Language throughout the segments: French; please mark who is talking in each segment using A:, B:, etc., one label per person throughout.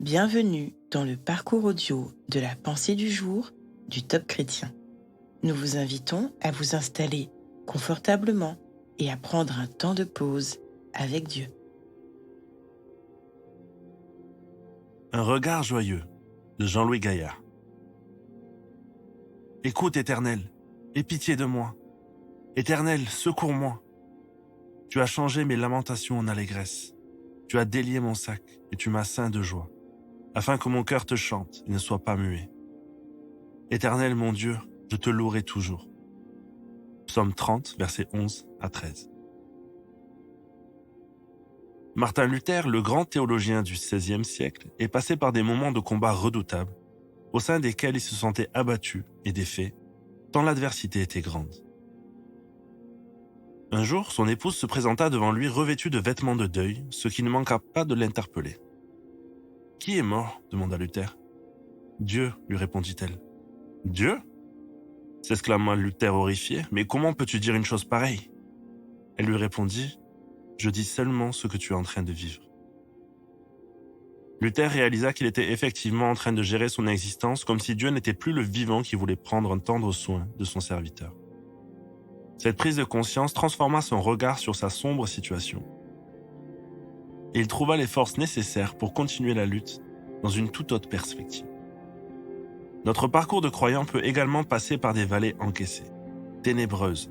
A: Bienvenue dans le parcours audio de la pensée du jour du Top Chrétien. Nous vous invitons à vous installer confortablement et à prendre un temps de pause avec Dieu.
B: Un regard joyeux de Jean-Louis Gaillard. Écoute, Éternel, aie pitié de moi. Éternel, secours-moi. Tu as changé mes lamentations en allégresse. Tu as délié mon sac et tu m'as ceint de joie, afin que mon cœur te chante et ne soit pas muet. Éternel, mon Dieu, je te louerai toujours. Psaume 30, versets 11 à 13. Martin Luther, le grand théologien du XVIe siècle, est passé par des moments de combat redoutables, au sein desquels il se sentait abattu et défait, tant l'adversité était grande. Un jour, son épouse se présenta devant lui revêtue de vêtements de deuil, ce qui ne manqua pas de l'interpeller. « Qui est mort ?» demanda Luther. « Dieu, lui répondit-elle. « Dieu ?» s'exclama Luther horrifié. « Mais comment peux-tu dire une chose pareille ?» Elle lui répondit. « Je dis seulement ce que tu es en train de vivre. » Luther réalisa qu'il était effectivement en train de gérer son existence comme si Dieu n'était plus le vivant qui voulait prendre un tendre soin de son serviteur. Cette prise de conscience transforma son regard sur sa sombre situation. Et il trouva les forces nécessaires pour continuer la lutte dans une toute autre perspective. Notre parcours de croyant peut également passer par des vallées encaissées, ténébreuses,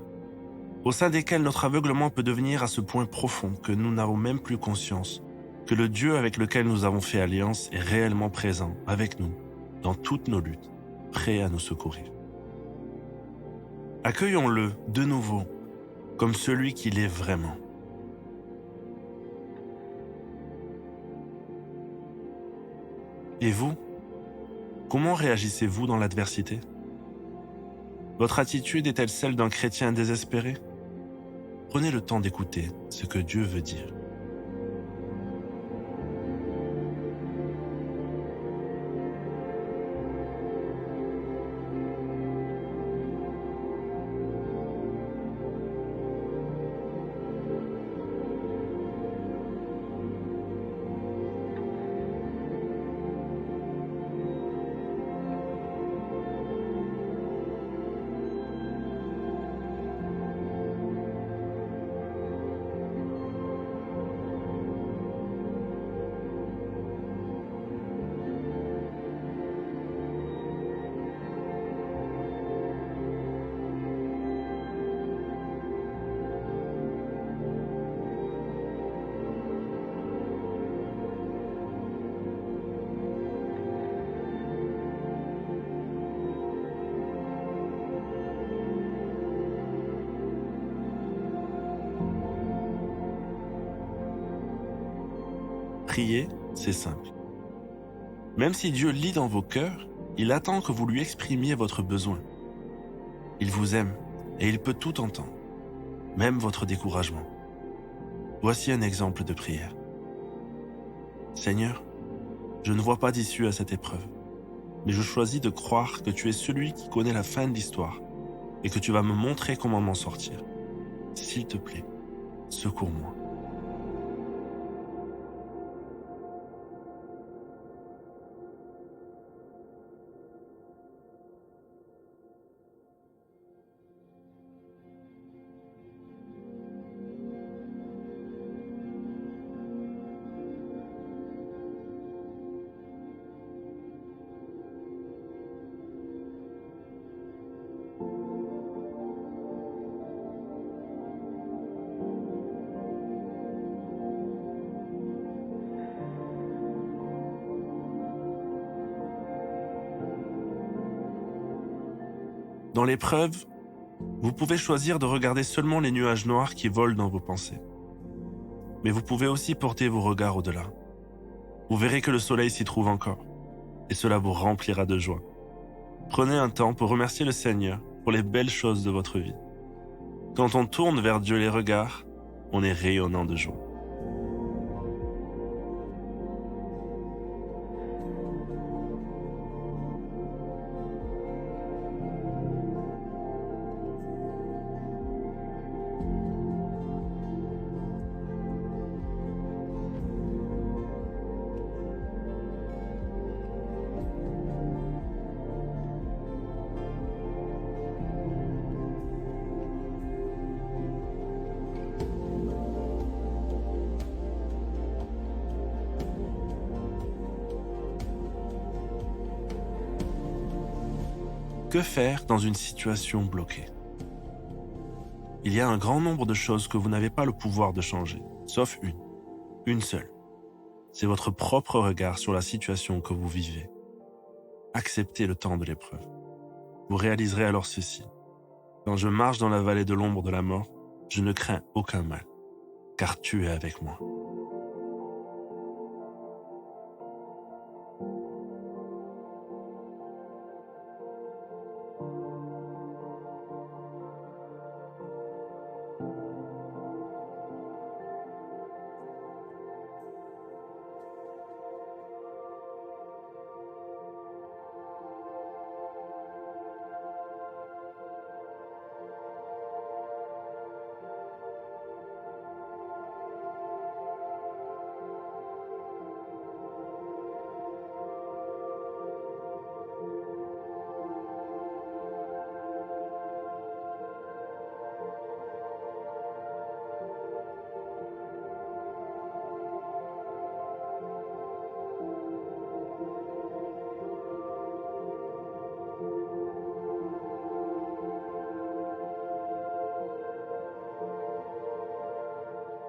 B: au sein desquelles notre aveuglement peut devenir à ce point profond que nous n'avons même plus conscience que le Dieu avec lequel nous avons fait alliance est réellement présent avec nous dans toutes nos luttes, prêt à nous secourir. Accueillons-le de nouveau comme celui qu'il est vraiment. Et vous, comment réagissez-vous dans l'adversité ? Votre attitude est-elle celle d'un chrétien désespéré ? Prenez le temps d'écouter ce que Dieu veut dire. Prier, c'est simple. Même si Dieu lit dans vos cœurs, il attend que vous lui exprimiez votre besoin. Il vous aime et il peut tout entendre, même votre découragement. Voici un exemple de prière. Seigneur, je ne vois pas d'issue à cette épreuve, mais je choisis de croire que tu es celui qui connaît la fin de l'histoire et que tu vas me montrer comment m'en sortir. S'il te plaît, secours-moi. Dans l'épreuve, vous pouvez choisir de regarder seulement les nuages noirs qui volent dans vos pensées. Mais vous pouvez aussi porter vos regards au-delà. Vous verrez que le soleil s'y trouve encore, et cela vous remplira de joie. Prenez un temps pour remercier le Seigneur pour les belles choses de votre vie. Quand on tourne vers Dieu les regards, on est rayonnant de joie. Que faire dans une situation bloquée? Il y a un grand nombre de choses que vous n'avez pas le pouvoir de changer, sauf une seule. C'est votre propre regard sur la situation que vous vivez. Acceptez le temps de l'épreuve. Vous réaliserez alors ceci. Quand je marche dans la vallée de l'ombre de la mort, je ne crains aucun mal, car tu es avec moi.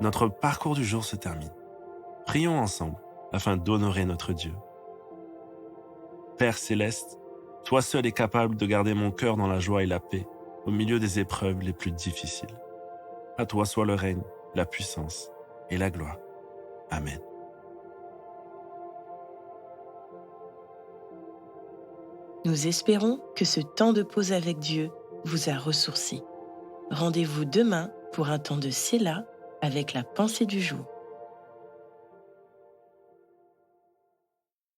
B: Notre parcours du jour se termine. Prions ensemble afin d'honorer notre Dieu. Père céleste, toi seul es capable de garder mon cœur dans la joie et la paix au milieu des épreuves les plus difficiles. À toi soit le règne, la puissance et la gloire. Amen.
A: Nous espérons que ce temps de pause avec Dieu vous a ressourci. Rendez-vous demain pour un temps de Séla avec la pensée du jour.